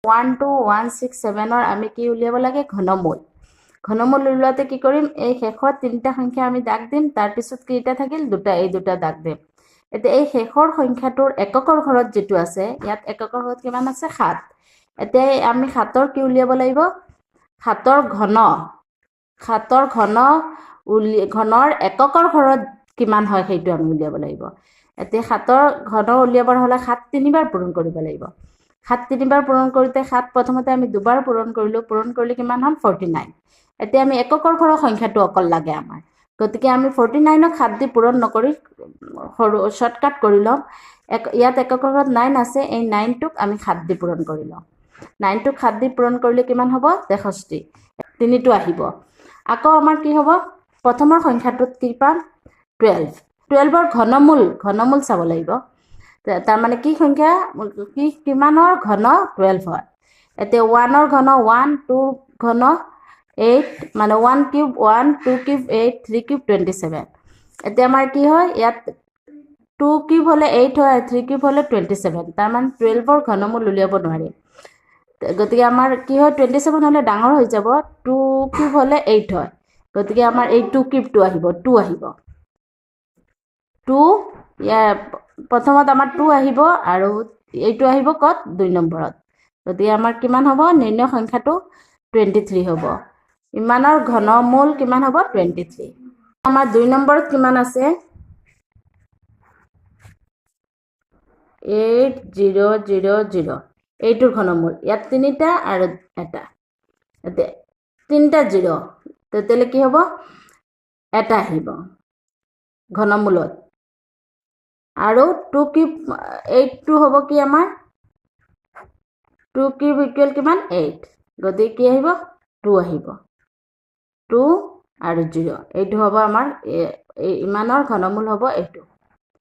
12167 আমি কি উলিয়াব লাগে ঘনমূল ঘনমূল উলিয়াওতে কি কৰিম এই শেষৰ তিনিটা সংখ্যা আমি দাগ দিম তাৰ পিছত কেইটা থাকিল দুটা এই দুটা দাগ দিম এতিয়া এই শেষৰ সংখ্যাটোৰ এককৰ ঘৰত যেটো আছে ইয়াত এককৰ ঘৰত কিমান আছে 7 এতিয়া আমি 7ৰ কি উলিয়াব লাগিব 7ৰ ঘনৰ এককৰ ঘৰত কিমান হয় সেইটো আমি উলিয়াব লাগিব এতিয়া 7ৰ ঘন উলিয়াবৰ হলে 7 তিনিবাৰ পূৰণ কৰিব লাগিব 7 তিনিবাৰ পূৰণ কৰোতে 7 প্ৰথমতে আমি দুবাৰ পূৰণ কৰিলে কিমান হ'ল 49 এতিয়া আমি এককৰ ঘৰৰ সংখ্যাটো অকল লাগে আমাৰ গতিকে আমি 49ক 7 দি পূৰণ নকৰি শৰ্টকাট কৰি লম ইয়াত এককৰ ঘৰত 9 আছে এই 9টোক আমি 7 দি পূৰণ কৰি লম 9টোক 7 দি পূৰণ কৰিলে কিমান হ'ব 63 তিনিটো আহিব আকৌ আমাৰ কি হ'ব প্ৰথমৰ সংখ্যাটোত কি পাম 12ৰ ঘনমূল চাব লাগিব তাৰ মানে কি সংখ্যা কিমানৰ ঘন 12 হয় এতিয়া 1ৰ ঘন 1 2ৰ ঘন 8 মানে 1 কিউব 1 2 কিউব 8 3 কিউব 27 এতিয়া আমাৰ কি হয় ইয়াত 2 কিউব হলে 8 হয় 3 কিউব হলে 27 তাৰ মানে 12ৰ ঘনমূল উলিয়াব নোৱাৰি গতিকে আমাৰ কি হয় 27 হলে ডাঙৰ হৈ যাব 2 কিউব হলে 8 হয় গতিকে আমাৰ এই 2 কিউবটো আহিব 2 আহিব 2 প্ৰথমত আমাৰ 2 আহিব আৰু এইটো আহিব কত 2 নম্বৰত গতিকে আমাৰ কিমান হ'ব নিৰ্ণয় সংখ্যাটো 23 হ'ব ইমানৰ ঘনমূল কিমান হ'ব 23 আমাৰ 2 নম্বৰত কিমান আছে 8000 এইটোৰ ঘনমূল ইয়াত তিনিটা আৰু এটা এতিয়া তিনিটা 0 তেতিয়ালে কি হ'ব এটা আহিব ঘনমূলত আৰু 2 কিউব 8টো হ'ব কি আমাৰ 2 কিউব ইকুৱেল কিমান 8 গতিকে কি আহিব 2 আহিব 2 আৰু 0 এইটো হ'ব আমাৰ ইমানৰ ঘনমূল হ'ব এইটো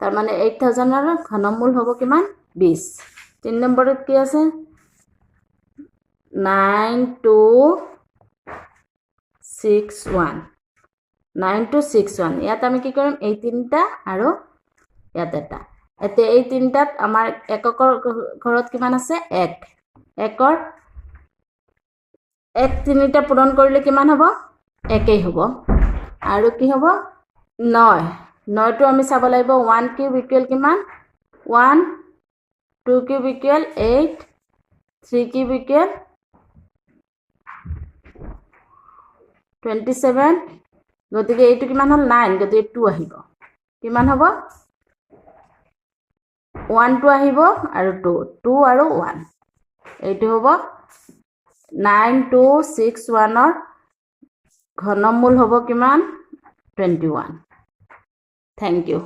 তাৰ মানে 8000ৰ ঘনমূল হ'ব কিমান 20 3 নম্বৰত কি আছে 9261 ইয়াত আমি কি কৰিম এই তিনিটা আৰু ইয়াত এটা এতিয়া এই তিনিটাত আমাৰ এককৰ ঘৰত কিমান আছে 1ৰ 1 তিনিটা পূৰণ কৰিলে কিমান হ'ব 1 হ'ব আৰু কি হ'ব 9টো আমি চাব লাগিব 1 কিউব ইকুৱেল কিমান 1 2 কিউব ইকুৱেল 8 3 কিউব ইকুৱেল 27 গতিকে এইটো কিমান হ'ল 9 গতিকে 2 আহিব কিমান হ'ব 1টো আহিব আৰু 2 আৰু 1 এইটো হ'ব 9261ৰ ঘনমূল হ'ব কিমান 21 থেংক ইউ